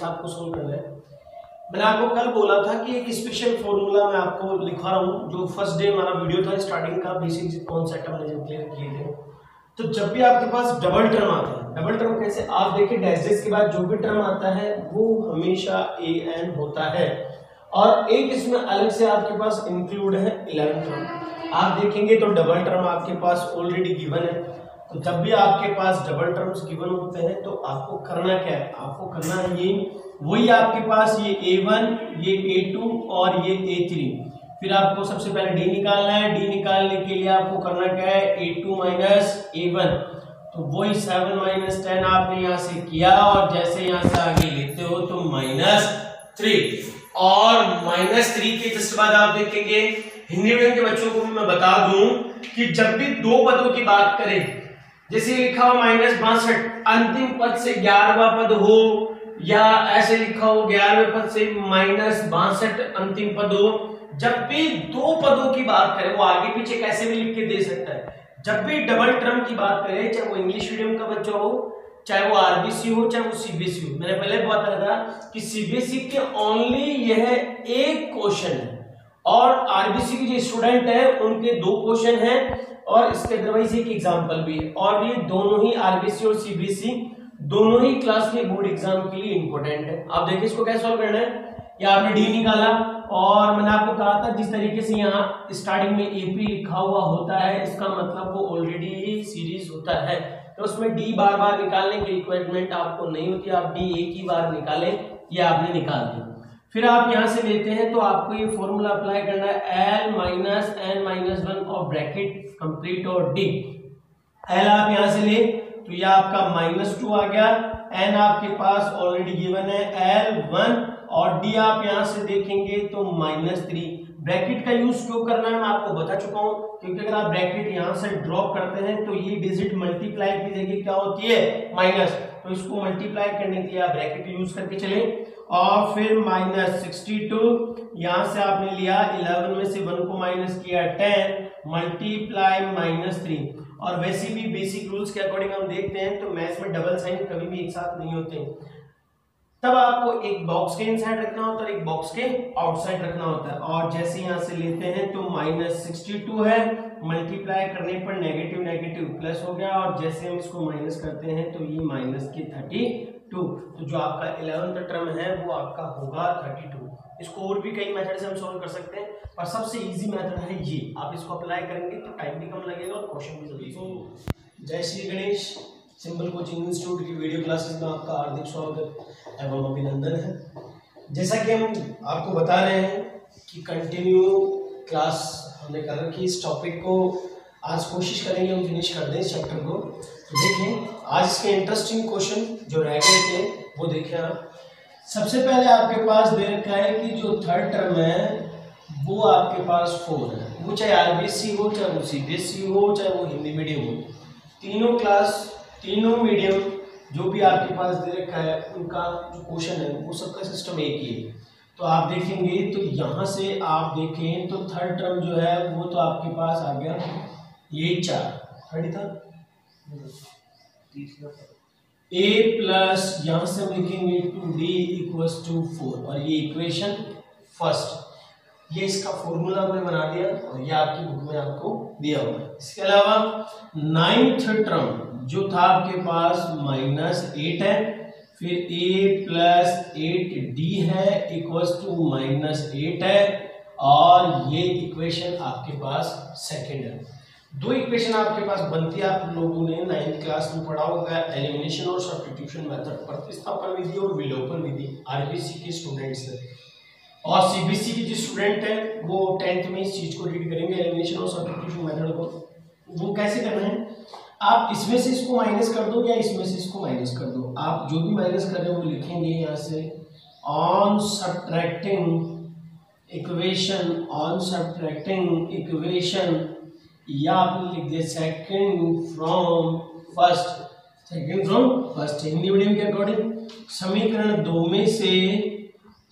आपको सोल्व करना है। मैंने आपको कल बोला था कि एक स्पेशल फॉर्मूला मैं आपको लिखवा रहा हूँ, जो फर्स्ट डे हमारा वीडियो था स्टार्टिंग का, बेसिक कॉन्सेप्ट हमने जब क्लियर किए थे। तो जब भी आपके पास डबल टर्म आता है, डबल टर्म कैसे, आप देखिए डैशेस के बाद जो भी टर्म आता है वो हमेशा an होता है, और एक इसमें अलग से आपके पास इंक्लूड है 11 टर्म। आप देखेंगे तो डबल टर्म आपके पास ऑलरेडी गिवन है। तो जब भी आपके पास डबल टर्म्स गिवन होते हैं तो आपको करना क्या है, आपको करना है ये वही आपके पास ये a1, ये a2 और ये a3। फिर आपको सबसे पहले d निकालना है। d निकालने के लिए आपको करना क्या है, a2 माइनस a1, तो वही 7 माइनस 10 आपने यहाँ से किया, और जैसे यहाँ से आगे लेते हो तो -3, और -3 के जस्ट बाद आप देखेंगे हिंदी मीडियम के बच्चों को मैं बता दूं कि जब भी दो पदों की बात करें, जैसे लिखा हो -62 अंतिम पद से 11वां पद हो, या ऐसे लिखा हो 11वें पद से -62 अंतिम पद हो, जब भी दो पदों की बात करें, वो आगे पीछे कैसे भी लिख के दे सकता है। जब भी डबल टर्म की बात करें, चाहे वो इंग्लिश मीडियम का बच्चा हो, चाहे वो आरबीसी हो, चाहे वो सीबीएसई हो, मैंने पहले बताया था कि सीबीएसई के ओनली यह एक क्वेश्चन है, और आरबीसी के जो स्टूडेंट है उनके 2 क्वेश्चन हैं, और इसके अदरवाइज एक एग्जाम्पल भी है, और ये दोनों ही आरबीसी और सीबीएसई दोनों ही क्लास के बोर्ड एग्जाम के लिए इंपॉर्टेंट है। आप देखिए इसको कैसे सॉल्व करना है। या आपने डी निकाला, और मैंने आपको कहा था जिस तरीके से यहाँ स्टार्टिंग में एपी लिखा हुआ होता है, इसका मतलब वो ऑलरेडी सीरीज होता है, तो उसमें डी बार बार निकालने की रिक्वायरमेंट आपको नहीं होती, आप डी एक ही बार निकालें, ये आपने निकाल दिया। फिर आप यहाँ से लेते हैं तो आपको ये फॉर्मूला अप्लाई करना है, l माइनस n माइनस 1 और ब्रैकेट कंप्लीट, और d l आप यहाँ से ले तो ये आपका -2 आ गया, n आपके पास ऑलरेडी गिवन है l1, और d आप यहां से देखेंगे तो -3। ब्रैकेट का यूज क्यों करना है मैं आपको बता चुका हूं, क्योंकि अगर आप ब्रैकेट यहां से ड्रॉप करते हैं तो ये डिजिट मल्टीप्लाई की जगह क्या होती है, माइनस, तो इसको मल्टीप्लाई करने के लिए आप ब्रैकेट यूज करके चले। और फिर -62 यहां से आपने लिया 11 में से 1 को माइनस किया 10 मल्टीप्लाई -3, और वैसे भी बेसिक रूल्स के अकॉर्डिंग हम देखते हैं तो मैथ्स में डबल साइन कभी भी एक साथ नहीं होते, तब आपको एक बॉक्स के इनसाइड रखना होता है और एक बॉक्स के आउटसाइड रखना होता है। और जैसे यहां से लेते हैं तो -62 है, मल्टीप्लाई करने पर नेगेटिव नेगेटिव प्लस हो गया, और जैसे हम इसको माइनस करते हैं तो ये -32, तो जो आपका 11th टर्म है वो आपका होगा 32। इसको और भी कई मेथड से हम सॉल्व कर सकते हैं, पर सबसे इजी मेथड है ये, आप इसको अप्लाई करेंगे तो टाइम भी कम लगेगा और क्वेश्चन भी जल्दी। तो जय Shri Ganesh, simple coaching institute की वीडियो क्लासेस में आपका हार्दिक स्वागत एवं अभिनंदन है। जैसा कि हम आपको बता रहे हैं कि कंटिन्यू क्लास हमने कर रखी इस टॉपिक को, आज कोशिश करेंगे हम फिनिश कर दें इस चैप्टर को। तो देखें आज इसके इंटरेस्टिंग क्वेश्चन जो रह गए थे वो देखें आप। सबसे पहले आपके पास दे रखा है कि जो थर्ड टर्म है वो आपके पास 4 है, वो चाहे आरबीसी हो, चाहे वो सीबीएसई हो, चाहे वो हिंदी मीडियम हो, तीनों क्लास तीनों मीडियम जो भी आपके पास दे रखा है उनका जो क्वेश्चन है वो सबका सिस्टम एक ही है। तो आप देखेंगे तो यहाँ से आप देखें तो थर्ड टर्म जो है वो तो आपके पास आ गया ये 4, थर्ड था a प्लस यहाँ से हम लिखेंगे 2d = 4, और ये इक्वेशन फर्स्ट, ये इसका फॉर्मूला मैंने बना दिया और ये आपकी बुक में आपको दिया हुआ है। इसके अलावा 9th टर्म जो था आपके पास -8 है, फिर a + 8d है = -8 है, और ये इक्वेशन आपके पास सेकंड है। 2 इक्वेशन आपके पास बनती है, आप लोगों ने 9th क्लास में पढ़ा होगा, एलिमिनेशन और सब्स्टिट्यूशन मेथड, प्रतिस्थापन विधि और विलोपन विधि, आरबीसी के स्टूडेंट्स हैं, और सीबीएसई के जो स्टूडेंट है वो 10th में इस चीज को रीड करेंगे, एलिमिनेशन और सब्स्टिट्यूशन मेथड को। वो कैसे करना है, आप इसमें से इसको माइनस कर दो या इसमें से इसको माइनस कर दो, आप जो भी माइनस कर रहे हो वो लिखेंगे यहाँ से ऑन सब्ट्रैक्टिंग इक्वेशन, या आपने लिख दिया second from first. Hindi medium के अकॉर्डिंग समीकरण 2 में से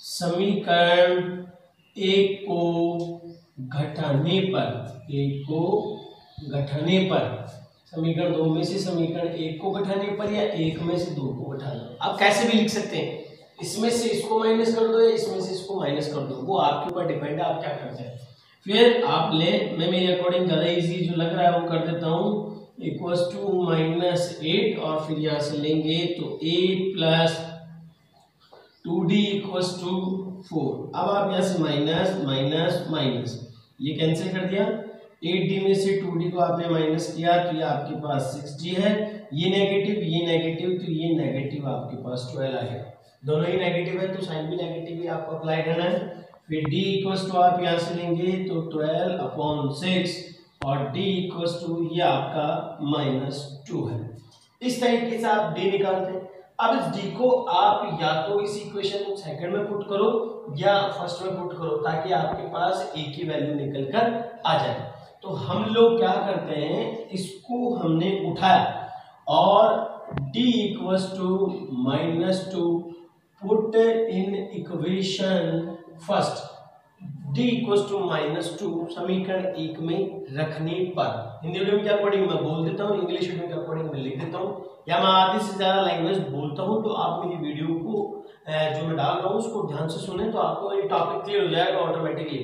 समीकरण 1 को घटाने पर समीकरण 2 में से समीकरण 1 को घटाने पर या 1 में से 2 को घटाना, आप कैसे भी लिख सकते हैं। इसमें से इसको माइनस कर दो या इसमें से इसको माइनस कर दो, वो आपके ऊपर डिपेंड है आप क्या करते हैं। फिर आप ले, मैं मेरे अकॉर्डिंग ज़्यादा इजी जो लग रहा है वो कर देता हूँ, इक्वल्स टू -8 और फिर यहाँ से लेंगे तो 8 प्लस 2d इक्वल्स टू 4। अब आप यहाँ से माइनस माइनस माइनस ये कैंसिल कर दिया, 8d में से 2d को आपने माइनस किया तो ये आपके पास 6d है, ये नेगेटिव तो ये नेगेटिव आपके पास 12 आ गया। दोनों ही नेगेटिव है तो साइन भी नेगेटिव ही आपको अप्लाई करना है। फिर d इक्वल्स टू आप यहाँ से लेंगे तो 12/6 और d इक्वल्स टू ये आपका -2 है। इस तरीके से आप d निकालते हैं। अब इस d को आप या तो इस इक्वेशन सेकंड में पुट करो या फर्स्ट में पुट करो ताकि आपके पास a की वैल्यू निकल कर आ जाए। तो हम लोग क्या करते हैं, इसको हमने उठाया और d equals to -2 put in equation first, d equals to -2 समीकरण 1 में रखने पर, हिंदी मीडियम के अकॉर्डिंग मैं बोल देता हूँ, इंग्लिश मीडियम के अकॉर्डिंग मैं लिख देता हूँ, या मैं आधे से ज्यादा लैंग्वेज बोलता हूँ तो आप मेरी वीडियो को जो मैं डाल रहा हूँ उसको ध्यान से सुने तो आपको ये टॉपिक क्लियर हो जाएगा ऑटोमेटिकली।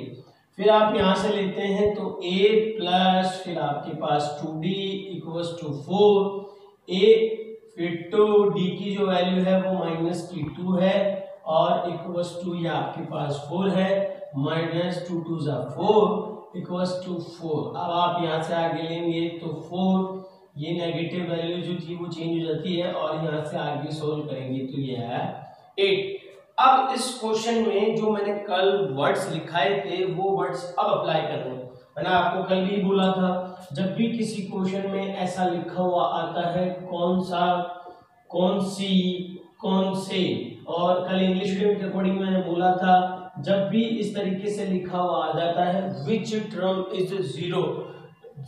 फिर आप यहाँ से लेते हैं तो 8 प्लस फिर आपके पास 2d इक्वल्स टू 4, a फिर 2d की जो वैल्यू है वो -2 है और इक्वल्स टू ये आपके पास 4 है, -2 2 4 इक्वल्स टू 4। अब आप यहाँ से आगे लेंगे तो 4, ये नेगेटिव वैल्यू जो थी वो चेंज हो जाती है और यहाँ से आगे सोल्व करेंगे तो ये है 8। अब इस क्वेश्चन में जो मैंने कल वर्ड्स लिखाए थे वो वर्ड्स अब अप्लाई करने हैं। मैंने आपको कल भी बोला था जब भी किसी क्वेश्चन में ऐसा लिखा हुआ आता है कौन सा, कौन सी, कौन से, और कल इंग्लिश मीडियम के अकॉर्डिंग मैंने बोला था जब भी इस तरीके से लिखा हुआ आ जाता है विच term is zero,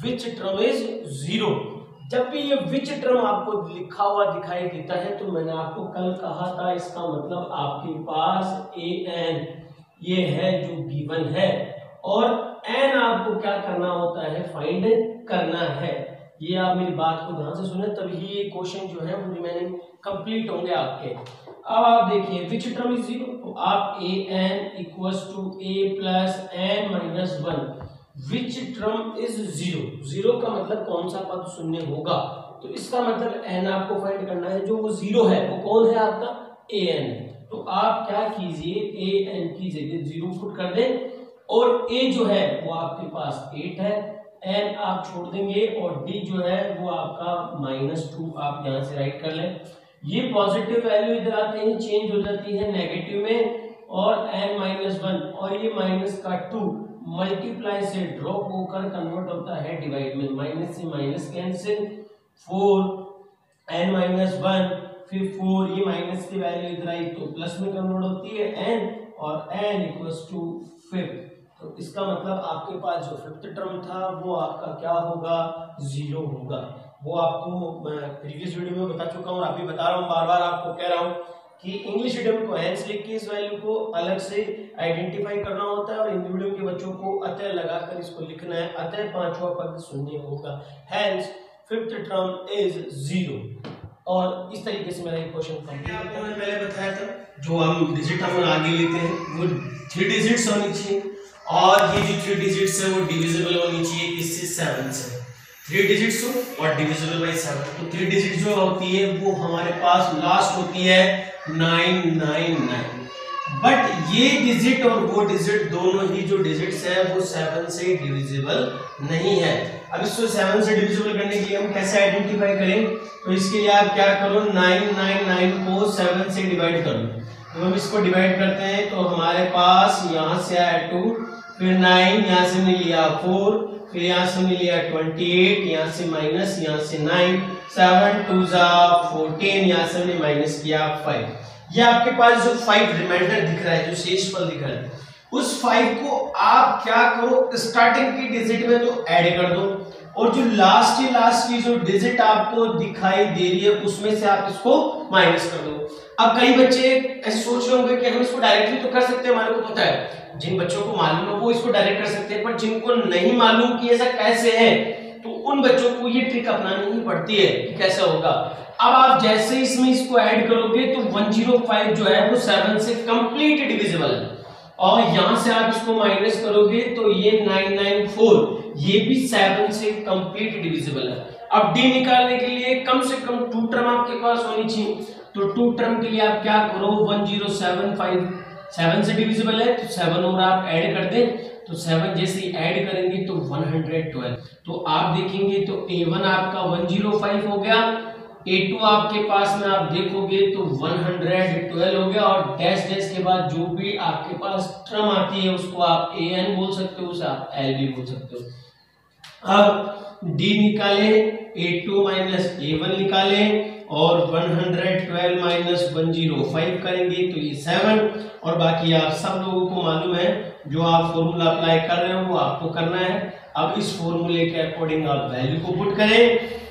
which term is zero, जब भी ये विच टर्म आपको लिखा हुआ दिखाई देता है तो मैंने आपको कल कहा था इसका मतलब आपके पास an ये है जो गिवन है और n आपको क्या करना होता है, फाइंड करना है। ये आप मेरी बात को ध्यान से सुने तभी ये क्वेश्चन जो है वो रिमेनिंग कंप्लीट होंगे आपके। अब आप देखिए विच टर्म इज जीरो तो आप an equals to a plus n minus 1, which term is zero, zero का मतलब कौन सा पद शून्य होगा तो इसका मतलब n आपको फाइंड करना है, जो वो जीरो है वो कौन है आपका an है। तो आप क्या कीजिए an की जगह 0 पुट कर दें और a जो है वो आपके पास 8 है, n आप छोड़ देंगे और d जो है वो आपका -2 आप यहाँ से राइट कर लें। ये पॉजिटिव वैल्यू इधर आते ही चेंज हो जाती है नेगेटिव में और n-1 और ये माइनस का 2 मल्टीप्लाई से ड्रॉप होकर कन्वर्ट होता है डिवाइड में, माइनस से माइनस कैंसिल, 4 n-1 फिर 4 ये माइनस की वैल्यू इधर आई तो प्लस में कन्वर्ट होती है n और n इक्वल्स टू 5। तो इसका मतलब आपके पास जो फिफ्थ टर्म था वो आपका क्या होगा, 0 होगा। वो आपको मैं प्रीवियस वीडियो में बता चुका हूँ, अभी बता रहा हूँ, बार बार आपको कह रहा हूँ कि इंग्लिश मीडियम को हैंस लिख के इस वैल्यू को अलग से आइडेंटिफाई करना होता है और हिंदी मीडियम के बच्चों को अतः लगाकर इसको लिखना है, अतः पांचवा पद शून्य होगा, हैंस फिफ्थ टर्म इज 0। और इस तरीके से मेरा क्वेश्चन कंप्लीट होता है। मैंने पहले बताया था जो हम डिजिट हम आगे लेते हैं वो 3 डिजिट्स होनी चाहिए और ये जो 3 डिजिट्स है वो डिविजिबल होनी चाहिए किससे, 7 से। 3 डिजिट्स हो और डिविजिबल बाय 7, तो 3 डिजिट जो होती है वो हमारे पास लास्ट होती है 999। बट ये डिजिट और वो डिजिट दोनों ही जो डिजिट्स है वो 7 से डिविजिबल नहीं है। अब इसको 7 से डिविजिबल करने के लिए हम कैसे आइडेंटिफाई करें, तो इसके लिए आप क्या करो, 999 को 7 से डिवाइड करो। तो हम इसको डिवाइड करते हैं तो हमारे पास यहाँ से आया 2, फिर 9 यहाँ से मिल लिया 4, फिर यहाँ से मिल लिया 28, यहाँ से माइनस, यहाँ से 9, 7 2 14, यहाँ से हमने माइनस किया 5। ये आपके पास जो 5 रिमाइंडर दिख रहा है, जो शेष फल दिख रहा है, उस 5 को आप क्या करो, स्टार्टिंग की डिजिट में तो ऐड कर दो और जो लास्ट की जो डिजिट आपको दिखाई दे रही है उसमें से आप इसको माइनस कर दो। अब कई बच्चे ऐसे सोच रहे होंगे कि हम इसको डायरेक्टली तो कर सकते हैं, हमारे को पता है, जिन बच्चों को मालूम है वो इसको डायरेक्ट कर सकते हैं, पर जिनको नहीं मालूम कि ऐसा कैसे है तो उन बच्चों को ये ट्रिक अपनानी ही पड़ती है कि कैसे होगा। अब आप जैसे इसमें इसको ऐड करोगे तो 105 जो है वो 7 से कंप्लीट डिविजिबल है, और यहां से आप इसको माइनस करोगे तो ये 994 ये भी 7 से कंप्लीट डिविजिबल है। अब डी निकालने के लिए कम से कम 2 टर्म आपके पास होनी चाहिए, तो 2 टर्म के लिए आप क्या करो, 1075 7 से डिविजिबल है तो 7 और आप ऐड कर दें, तो 7 जैसे ही ऐड करेंगे तो 112, तो आप देखेंगे तो A1 आपका 105 हो गया, A2 आपके पास में आप देखोगे तो 112 हो गया, और डैश डैश के बाद जो भी आपके पास टर्म आती है उसको आप AN बोल सकते हो, उसे आप L भी बोल सकते हो। अब D निकाले, A2 माइनस A1 निकाले और 112 माइनस 105 करेंगे तो ये 7, और बाकी आप सब लोगों को मालूम है जो आप फॉर्मूला अप्लाई कर रहे हो वो आपको करना है। अब इस फॉर्मूले के अकॉर्डिंग आप वैल्यू को पुट करें,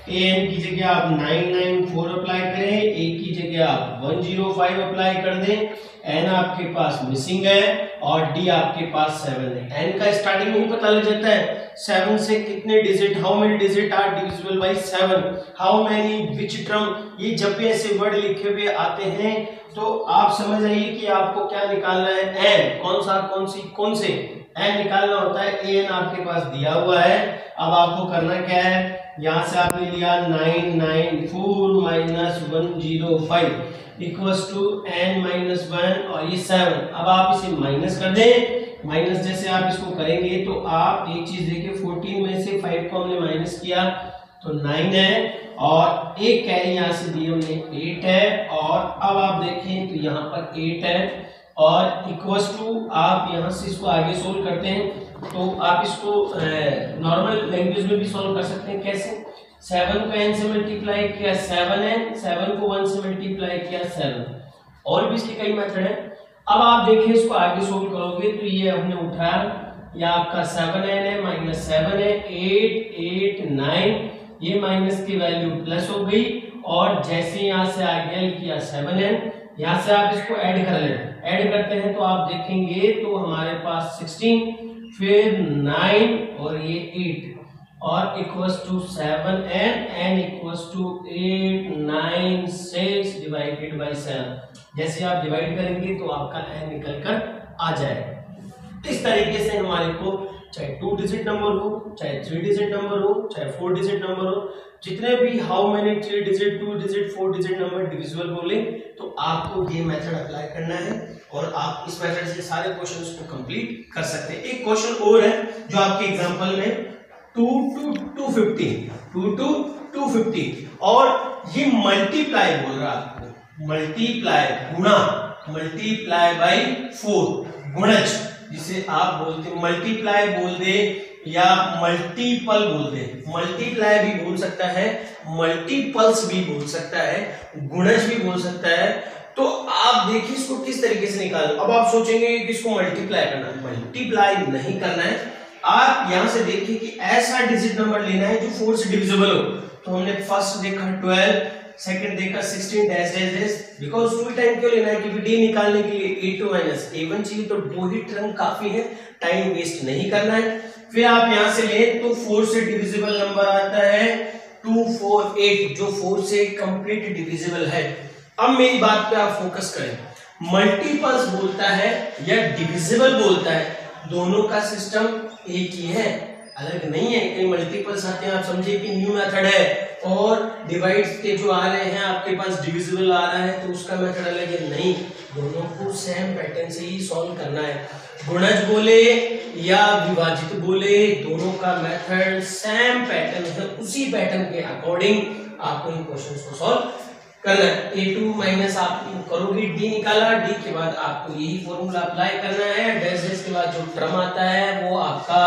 an की जगह आप 994 अप्लाई करें, a की जगह आप 105 अप्लाई कर दें, n आपके पास मिसिंग है और d आपके पास 7 है। n का स्टार्टिंग नहीं पता लग जाता है, 7 से कितने digit, how many digit are divisible by 7, how many which term, ये जब भी ऐसे वर्ड लिखे हुए आते हैं तो आप समझ आइए कि आपको क्या निकालना है, n कौन से n निकालना होता है, an आपके पास दिया हुआ है। अब आपको करना क्या है, यहां से आपने लिया 994 minus 105 equals to n minus 1 और ये 7, अब आप इसे माइनस कर दें, माइनस जैसे आप इसको करेंगे तो आप एक चीज देखिए 14 में से 5 को हमने माइनस किया तो 9 है, और एक कैरी यहाँ से दी हमने 8 है, और अब आप देखें तो यहाँ पर 8 है, और इक्वल्स टू आप यहाँ से इसको आगे सोल्व करते हैं तो आप इसको नॉर्मल लैंग्वेज में भी सोल्व कर सकते हैं। कैसे, 7 को n से मल्टीप्लाई किया 7n, 7 को 1 से मल्टीप्लाई किया 7, और भी इसके कई मेथड है। अब आप देखें इसको आगे सोल्व करोगे तो ये हमने उठाया, या आपका 7n है माइनस 7 है, 8 8 9, ये माइनस की वैल्यू प्लस हो गई, और जैसे यहाँ से आगे किया 7n, यहाँ से आप इसको ऐड कर लें, ऐड करते हैं तो आप देखेंगे तो हमारे पास 16 फिर 9 और ये 8 और equals to 7n n equals to 8 9 6 divided by 7, जैसे आप डिवाइड करेंगे तो आपका n निकल कर आ जाएगा। इस तरीके से हमारे को चाहे 2 डिजिट नंबर हो, चाहे 3 डिजिट नंबर हो, चाहे 4 डिजिट नंबर हो, जितने भी how many 3 digit 2 digit 4 digit number divisible बोले तो आपको ये मेथड अप्लाई करना है, और आप इस मेथड से सारे क्वेश्चंस को कंप्लीट कर सकते हैं। एक क्वेश्चन और है जो आपके एग्जांपल में 2 to 250 और ये मल्टीप्लाई बोल रहा है आपको, मल्टीप्लाई गुणा, मल्टीप्लाई बाय 4 गुणज, जिसे आप बोलते मल्टीप्लाई बोल दे या मल्टीपल बोल दे, मल्टीप्लाई भी बोल सकता है, मल्टीपल्स भी बोल सकता है, गुणज भी बोल सकता है। तो आप देखिए इसको किस तरीके से निकाल, अब आप सोचेंगे कि इसको मल्टीप्लाई करना है, मल्टीप्लाई नहीं करना है, आप यहां से देखिए कि ऐसा डिजिट नंबर लेना है जो 4 से डिविजिबल हो। तो हमने फर्स्ट देखा 12, सेकंड देखा 16 dash dash dash, because 2 time क्यों लेना है, क्योंकि डी निकालने के लिए a2 माइनस a1 चाहिए, तो 2 ही टर्म काफी है, टाइम वेस्ट नहीं करना है। फिर आप यहां से ले तो 4 से डिविजिबल नंबर आता है 248, जो 4 से कंप्लीट डिविजिबल है। अब मेरी बात पे आप फोकस करें, मल्टीपल्स बोलता है या डिविजिबल बोलता है, दोनों का सिस्टम एक ही है, अलग नहीं है। कई मल्टीपल्स आते हैं, आप समझिए कि न्यू मेथड है, और डिवाइड्स के जो आ रहे हैं आपके पास डिविजिबल आ रहा है तो उसका मेथड अलग है, नहीं, दोनों को सेम पैटर्न से ही सॉल्व करना है। गुणज बोले या विभाजित बोले, दोनों का मेथड सेम पैटर्न है, उसी पैटर्न के अकॉर्डिंग आपको इन क्वेश्चंस को सॉल्व करना है। a2 माइनस आप करोगे, d निकाला, d के बाद आपको यही फॉर्मूला अप्लाई करना है, डैश डैश के बाद जो टर्म आता है वो आपका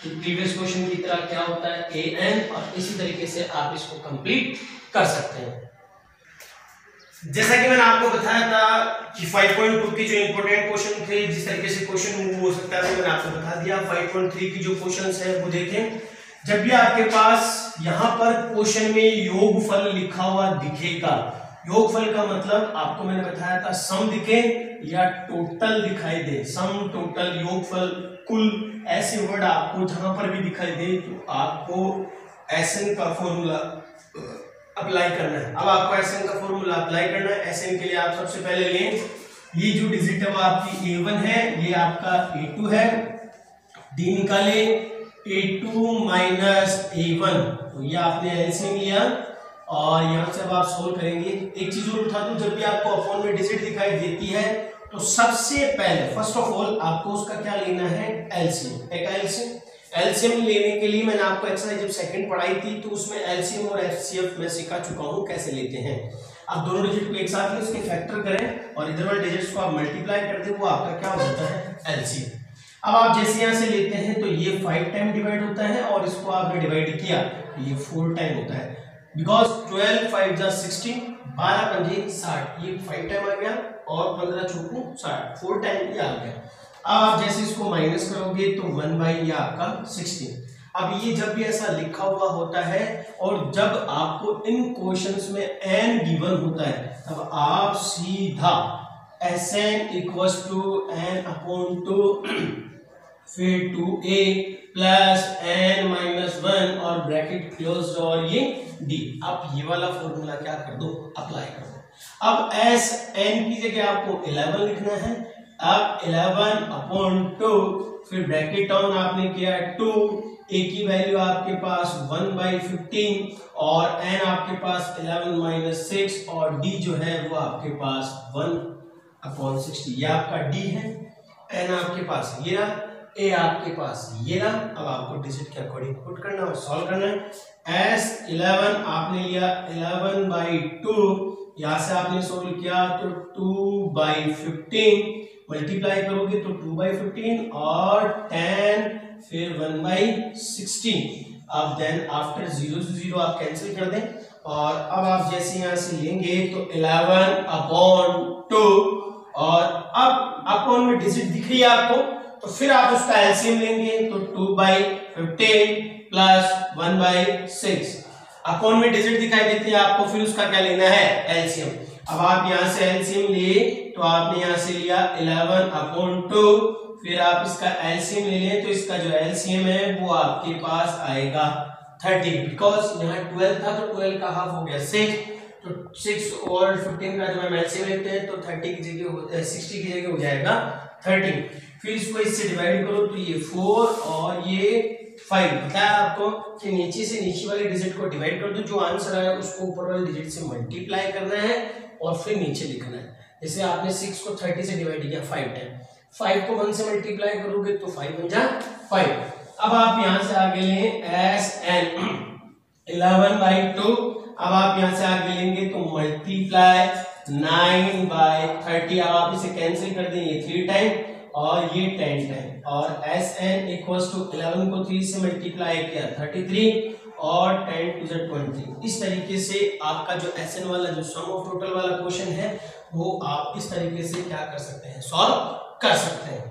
प्रीवियस क्वेश्चन की तरह क्या होता है an, और इसी तरीके से आप इसको कंप्लीट कर सकते हैं। जैसा कि मैंने आपको बताया था कि 5.2 के जो इंपॉर्टेंट क्वेश्चन थे, जिस तरीके से क्वेश्चन मूव हो सकता है, मैंने आपको बता दिया। 5.3 की जो क्वेश्चंस है वो देखें, जब भी आपके पास यहाँ पर क्वेश्चन में योगफल लिखा हुआ दिखेगा, योगफल का मतलब आपको मैंने बताया था सम दिखे या टोटल दिखाई दे, सम टोटल योगफल कुल, ऐसे वर्ड आपको जहां पर भी दिखाई दे तो आपको एसएन का फॉर्मूला अप्लाई करना है। अब आपको एसएन का फॉर्मूला अप्लाई करना है। एसएन के लिए आप सबसे पहले लें, ये जो डिजिट है वो आपकी A1 है, ये आपका A2 है, डी निकाले A2 माइनस A1, तो ये आपने एलसीएम लिया और यहाँ से अब आप सोल्व करेंगे। एक चीज और उठा दूं, जब भी आपको अपॉन में डिजिट दिखाई देती है तो सबसे पहले फर्स्ट ऑफ ऑल आपको उसका क्या लेना है, एलसीएम। एक एलसीएम लेने के लिए मैंने आपको एक्सरसाइज जब सेकंड पढ़ाई थी तो उसमें एलसीएम और एचसीएफ में सिखा चुका हूँ कैसे लेते हैं। आप दोनों डिजिट को एक साथ लें, उसके फैक्टर करें और इधर वाले डिजिट्स को आप मल्टीप्लाई कर दें, वो आपका क्या हो जाता है, एलसीएम। अब आप जैसे यहाँ से लेते हैं तो ये 5 टाइम डिवाइड होता है और इसको आपने डिवाइड किया तो ये 4 टाइम होता है, बिकॉज 12 5 जा 16, 12 पंजे 60, ये 5 टाइम आ गया और 15 चौको 60, 4 टाइम ये आ गया। अब आप जैसे इसको माइनस करोगे तो 1 बाई ये आपका 16। अब ये जब भी ऐसा लिखा हुआ होता है और जब आपको इन क्वेश्चंस में n गिवन होता है तब आप सीधा Sn equals to n upon 2 फिर 2a प्लस n माइनस 1 और ब्रैकेट क्लोज और ये d। आप ये वाला फॉर्मूला क्या कर दो, अप्लाई कर दो। अब Sn की जगह आपको 11 लिखना है। अब 11 अपॉन 2 फिर ब्रैकेट डाउन आपने किया 2, a की वैल्यू आपके पास 1/15 और n आपके पास 11 माइनस 6 और d जो है वो आपके पास 1/60। ये आपका d है, n आपके पास ये रहा, a आपके पास ये रहा। अब आपको डिजिट के अकॉर्डिंग पुट करना और सॉल्व करना है। S11 आपने लिया 11/2, यहां से आपने सॉल्व किया तो 2/15 मल्टीप्लाई करोगे तो 2/15 और 10 फिर 1/16। अब देन आफ्टर 0 से 0 आप कैंसिल कर दें और अब आप जैसे यहां से लेंगे तो 11 अपॉन 2 और अब अपॉन में डिजिट दिख रही है आपको तो फिर आप उसका एलसीएम लेंगे तो 2/15 प्लस 1/6। अपॉन में डिजिट दिखाई देती है आपको, फिर उसका क्या लेना है, एलसीएम। अब आप यहां से एलसीएम लिए तो आपने यहां से लिया 11 अपॉन 2, फिर आप इसका एलसीएम ले लें तो इसका जो एलसीएम है वो आपके पास आएगा 30, बिकॉज यहाँ 12 था तो 12 का हाफ हो गया 6, तो 6 और 15 का जब हम एलसीएम लेते हैं तो 30 की जगह 60 की जगह हो जाएगा 13। फिर इसको इससे डिवाइड करो तो ये 4 और ये 5। बताया आपको कि नीचे से नीचे वाले डिजिट को डिवाइड कर दो, जो आंसर आया उसको ऊपर वाले डिजिट से मल्टीप्लाई करना है और फिर नीचे लिखना है। जैसे आपने 6 को 30 से डिवाइड किया 5 टाइम, 5 को 1 से मल्टीप्लाई करोगे तो 5 बन जा 5। अब आप यहां से आगे लें Sn 11/2, अब आप यहां से आगे लेंगे तो मल्टीप्लाई 9/30। अब आप इसे कैंसिल कर दें, ये 3 टाइम और ये 10 टाइम और Sn इक्वल्स टू 11 को 3 से मल्टीप्लाई किया 33 और 10 टू द 20। इस तरीके से आपका जो Sn वाला जो सम ऑफ टोटल वाला क्वेश्चन है वो आप इस तरीके से क्या कर सकते हैं, सॉल्व कर सकते हैं।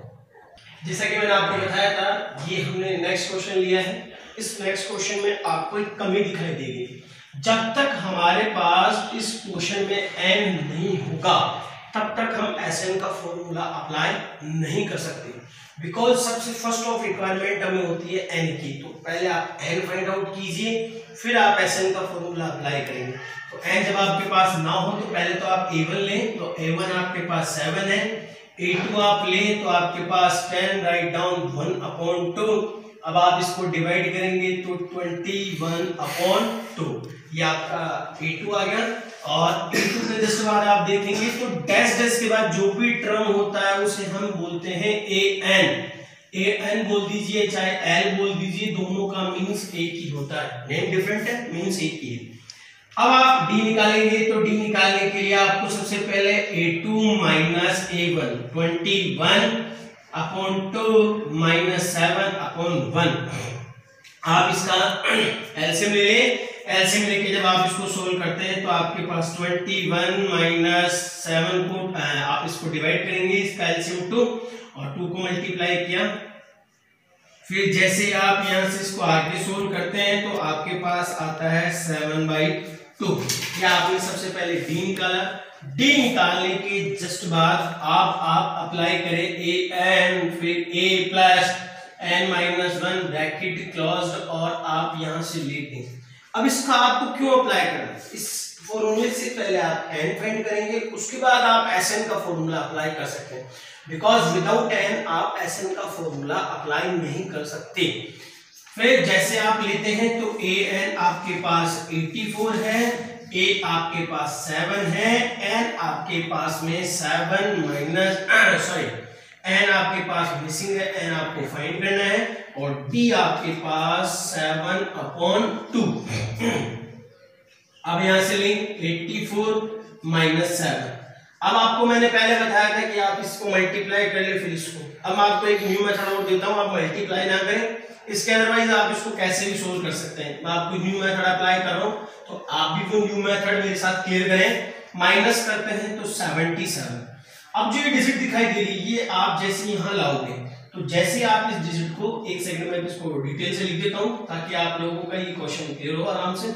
जैसा कि मैंने आपको बताया था, ये हमने नेक्स्ट क्वेश्चन लिया है। इस नेक्स्ट क्वेश्चन में आपको एक कमी दिखाई देगी, जब तक हमारे पास इस क्वेश्चन में n नहीं होगा तब तक हम Sn का फॉर्मूला अप्लाई नहीं कर सकते, बिकॉज सबसे फर्स्ट ऑफ रिक्वायरमेंट हमें होती है n की। तो पहले आप n फाइंड आउट कीजिए, फिर आप Sn का फॉर्मूला अप्लाई करेंगे। तो n जब आपके पास ना हो तो पहले तो आप A1 लें, तो A1 आपके पास 7 है, A2 आप लें तो आपके पास 10, राइट डाउन 1/2। अब आप इसको डिवाइड करेंगे तो 21/2, ये आपका A2 आ गया। और A2 के जस्ट बाद आप देखेंगे तो डैश डैश के बाद जो भी टर्म होता है उसे हम बोलते हैं an बोल दीजिए चाहे L बोल दीजिए, दोनों का मीन्स एक ही होता है, नेम डिफरेंट है मीन्स एक ही है। अब आप d निकालेंगे तो d निकालने के लिए आपको सबसे पहले A2 माइनस A1 21/2 माइनस 7/1। आप इसका एलसीएम ले लें। एलसीएम लेके जब आप इसको सोल्व करते हैं तो आपके पास 21 माइनस 7 को आप इसको डिवाइड करेंगे, इसका एलसीएम 2 और 2 को मल्टीप्लाई किया। फिर जैसे आप यहां से इसको आगे सोल्व करते हैं तो आपके पास आता है 7/2। या आपने सबसे पहले d निकाला, d निकालने के जस्ट बाद आप अप्लाई करें an, फिर a plus n-1 bracket closed और आप यहां से लेते हैं। अब इसका आपको क्यों अप्लाई करना है, इस फॉर्मूले से पहले आप n फाइंड करेंगे, उसके बाद आप Sn का फॉर्मूला अप्लाई कर सकते हैं, बिकॉज विदाउट n आप Sn का फॉर्मूला अप्लाई नहीं कर सकते। फिर जैसे आप लेते हैं तो An आपके पास 84 है, A आपके पास 7 है, N आपके पास में 7 माइनस N आपके पास मिसिंग है, N आपको फाइंड करना है, और D आपके पास 7/2। अब यहां से लेंगे 84 माइनस 7। अब आपको मैंने पहले बताया था कि आप इसको मल्टीप्लाई कर ले फिर इसको। अब मैं आपको एक न्यू मेथड और देता हूं, आप मल्टीप्लाई ना करें, इसके अदरवाइज आप इसको कैसे भी सोल्व कर सकते हैं। मैं आपको न्यू मेथड अप्लाई कर रहा हूं, तो आप भी वो न्यू मेथड मेरे साथ क्लियर करें। माइनस करते हैं तो 77। अब जो ये डिजिट दिखाई दे रही है, ये आप जैसे यहां लाओगे, तो जैसे आप इस डिजिट को, एक सेकंड में इसको डिटेल से लिख देता हूं ताकि आप लोगों का ये क्वेश्चन क्लियर हो आराम से।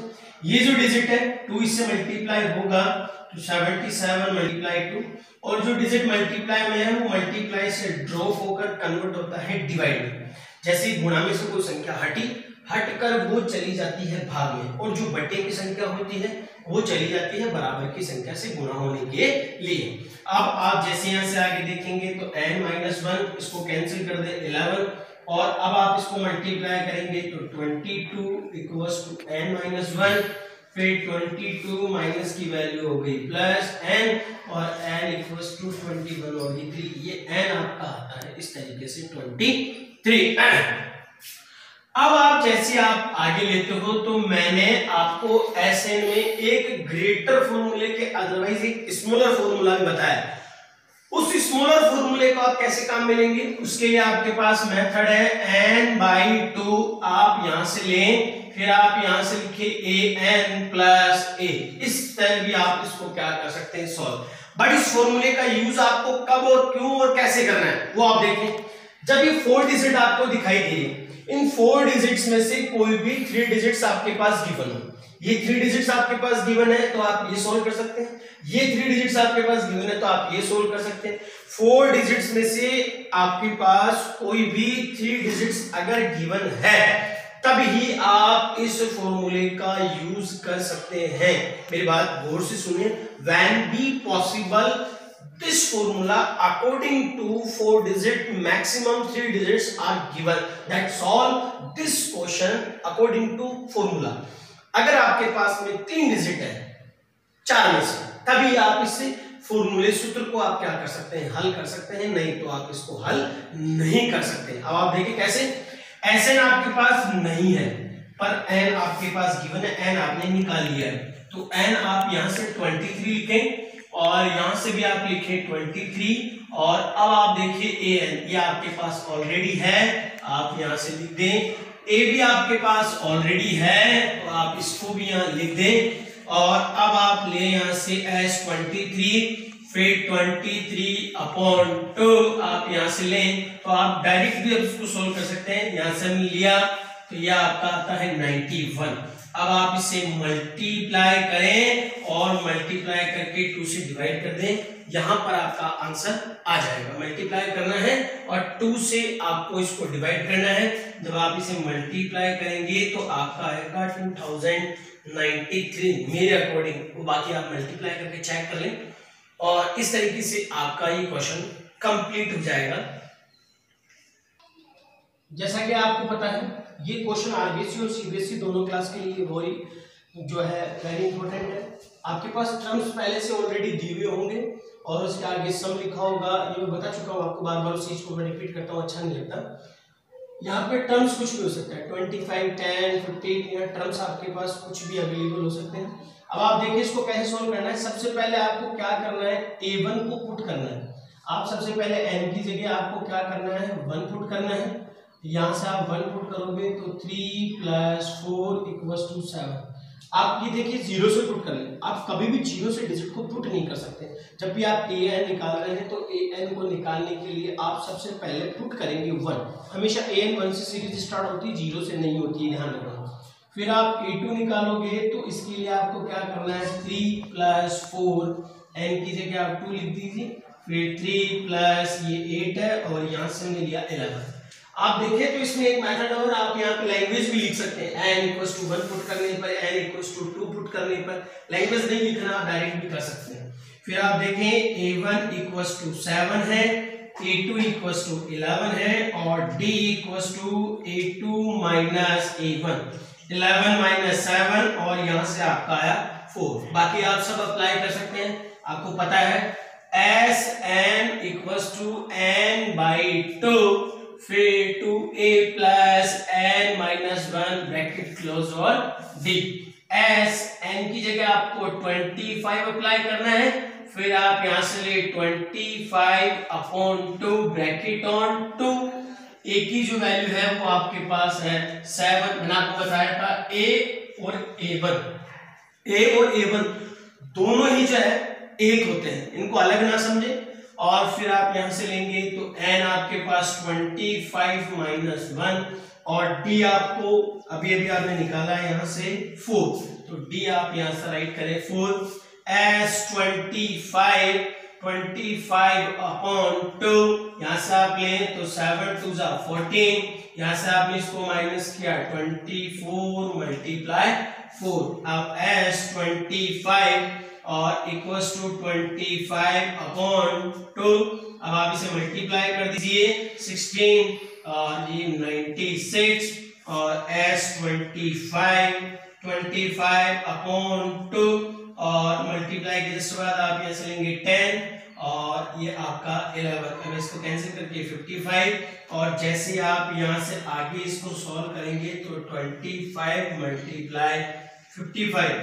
ये जो डिजिट है 2 इससे मल्टीप्लाई होगा तो 77 मल्टीप्लाई 2, और जो डिजिट मल्टीप्लाई में है वो मल्टीप्लाई से ड्रॉप होकर कन्वर्ट होता है डिवाइड में। जैसे गुणा में से कोई संख्या हटकर वो चली जाती है भाग में, और जो बटे की संख्या होती है वो चली जाती है बराबर की संख्या से गुणा होने के लिए। अब आप जैसे यहां से आगे देखेंगे तो n-1 इसको कैंसिल कर दे 11, और अब आप इसको मल्टीप्लाई करेंगे तो 22 इक्वल्स टू n-1, फिर 22 माइनस की वैल्यू हो गई प्लस n, और n इक्वल्स टू 21 और 3, ये n आपका आता है इस तरीके से 23। अब आप जैसे आप आगे लेते हो तो मैंने आपको Sn में एक ग्रेटर फॉर्मूले के अदरवाइज एक स्मॉलर फॉर्मूला भी बताया। उस स्मॉलर फॉर्मूले को आप कैसे काम में लेंगे, उसके लिए आपके पास मेथड है n/2। आप यहां से लें, फिर आप यहां से लिखिए an प्लस a, इस तरह भी आप इसको क्या कर सकते हैं, सॉल्व। बट इस फॉर्मूले का यूज आपको कब और क्यों और कैसे करना है वो आप देखें। जब ये 4 डिजिट आपको दिखाई दे, इन 4 डिजिट्स में से कोई भी 3 डिजिट्स आपके पास गिवन हो, ये 3 डिजिट्स आपके पास गिवन है तो आप ये सोल्व कर सकते हैं, ये 3 डिजिट्स आपके पास गिवन है तो आप ये सोल्व कर सकते हैं। 4 डिजिट्स में से आपके पास कोई भी 3 डिजिट्स अगर गिवन है तभी आप इस फॉर्मूले का यूज कर सकते हैं। मेरी बात गौर से सुनिए, when be possible this formula according to 4 digit maximum 3 digits are given that solve this question according to formula। अगर आपके पास में 3 डिजिट है 4 में से, तभी आप इससे फॉर्मूले सूत्र को आप क्या कर सकते हैं, हल कर सकते हैं, नहीं तो आप इसको हल नहीं कर सकते। अब आप देखिए कैसे, Sn आपके पास नहीं है पर n आपके पास गिवन है, n आपने निकाल लिया है, तो n आप यहां से 23 लिखें और यहां से भी आप लिखें 23, और अब आप देखिए an ये आपके पास ऑलरेडी है, आप यहां से लिख दें। a भी आपके पास ऑलरेडी है तो आप इसको भी यहां लिख दें, और अब आप ले यहां से s23, फिर 23/2 आप यहां से लें, तो आप डायरेक्ट भी अब इसको सोल्व कर सकते हैं। यहां से हमने लिया तो यह आपका आता है 91। अब आप इसे मल्टीप्लाई करें और मल्टीप्लाई करके 2 से डिवाइड कर दें, यहां पर आपका आंसर आ जाएगा। मल्टीप्लाई करना है और 2 से आपको इसको डिवाइड करना है। जब आप इसे मल्टीप्लाई करेंगे तो आपका आएगा 2093 मेरे अकॉर्डिंग। बाकी आप मल्टीप्लाई करके चेक कर लें, और इस तरीके से आपका ये क्वेश्चन कंप्लीट हो जाएगा। जैसा कि आपको पता है ये क्वेश्चन आरबीसी और सीबीएसई दोनों क्लास के लिए वही जो है वेरी इंपॉर्टेंट है। आपके पास टर्म्स पहले से ऑलरेडी दिए हुए होंगे और उसके आगे सम लिखा होगा, ये मैं बता चुका हूँ आपको, बार बार उस चीज को मैं रिपीट करता हूँ, अच्छा नहीं लगता। यहाँ पे टर्म्स कुछ भी हो सकता है, 25, 10, 15, या टर्म्स आपके पास कुछ भी अवेलेबल हो सकते हैं। अब आप देखिए इसको कैसे सोल्व करना है। सबसे पहले आपको क्या करना है, a1 को पुट करना है। आप सबसे पहले n की जगह आपको क्या करना है, 1 पुट करना है। यहां से आप 1 पुट करोगे तो 3 + 4 = 7। आप ये देखिए 0 से पुट कर लें, आप कभी भी 0 से डिजिट को पुट नहीं कर सकते। जब भी आप an निकाल रहे हैं तो an को निकालने के लिए आप सबसे पहले पुट करेंगे 1। हमेशा an 1 से सीरीज स्टार्ट होती है, 0 से नहीं होती है, ध्यान रखना। फिर आप a2 निकालोगे तो इसके लिए आपको क्या करना है, 3 + 4, n की जगह आप 2 लिख दीजिए, फिर 3 + ये 8 है और यहाँ से हमने लिया 11। आप देखें तो इसमें एक मेथड और आप यहाँ पे लैंग्वेज भी लिख सकते हैं। n इक्वल्स टू 1 पुट करने पर, n इक्वल्स टू 2 पुट करने पर, लैंग्वेज नहीं लिखना आप डायरेक्ट भी कर सकते हैं। फिर आप देखें a1 इक्वल्स टू 7 है, a2 इक्वल्स टू 11 है और d equals to a2 minus a1, 11 minus 7 और यहाँ से आपका आया 4। बाकी आप सब अप्लाई कर सकते हैं, आपको पता है S N equals to n by 2 फिर 2a plus n minus 1 bracket close और d। एस n की जगह आपको 25 अप्लाई करना है, फिर आप यहां से ले 25 अपॉन 2 ब्रैकेट ऑन 2। a की जो वैल्यू है वो आपके पास है 7। मैंने आपको बताया था a और a1 दोनों ही जो है एक होते हैं, इनको अलग ना समझे। और फिर आप यहां से लेंगे तो n आपके पास 25 माइनस 1 और d आपको अभी अभी आपने निकाला है यहां से 4, तो d आप यहां से राइट करें 4। एस 25 अपॉन 2 यहां से आप लें तो 7 2 जा 14, यहां से आपने इसको माइनस किया 24 मल्टीप्लाई 4। अब एस 25 और इक्वल्स टू 25 अपॉन 2, अब आप इसे मल्टीप्लाई कर दीजिए 16 और ये 96 और एस 25 अपॉन 2 और मल्टीप्लाई के जस्ट बाद आप यहाँ से लेंगे 10 और ये आपका 11। अब इसको कैंसिल करके 55 और जैसे आप यहाँ से आगे इसको सॉल्व करेंगे तो 25 मल्टीप्लाई 55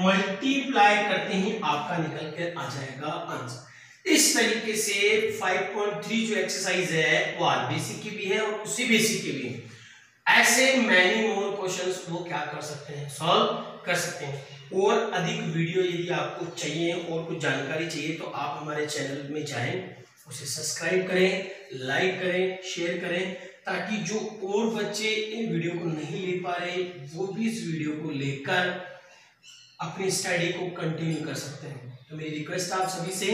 मल्टीप्लाई करते ही आपका निकल के आ जाएगा आंसर। इस तरीके से 5.3 जो एक्सरसाइज है वो आरबीसी की भी है और उसी बेसिक की भी है। ऐसे मैनी मोर क्वेश्चंस वो क्या कर सकते हैं, सॉल्व कर सकते हैं। और अधिक वीडियो यदि आपको चाहिए और कुछ जानकारी चाहिए तो आप हमारे चैनल में जाएं, उसे सब्सक्राइब करें, लाइक करें, शेयर करें, ताकि जो और बच्चे इन वीडियो को नहीं ले पा रहे वो भी इस वीडियो को लेकर अपनी स्टडी को कंटिन्यू कर सकते हैं। तो मेरी रिक्वेस्ट आप सभी से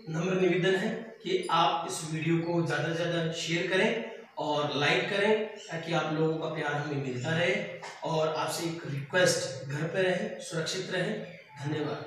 नम्र निवेदन है कि आप इस वीडियो को ज़्यादा से ज़्यादा शेयर करें और लाइक करें, ताकि आप लोगों का प्यार हमें मिलता रहे। और आपसे एक रिक्वेस्ट, घर पे रहें, सुरक्षित रहें। धन्यवाद।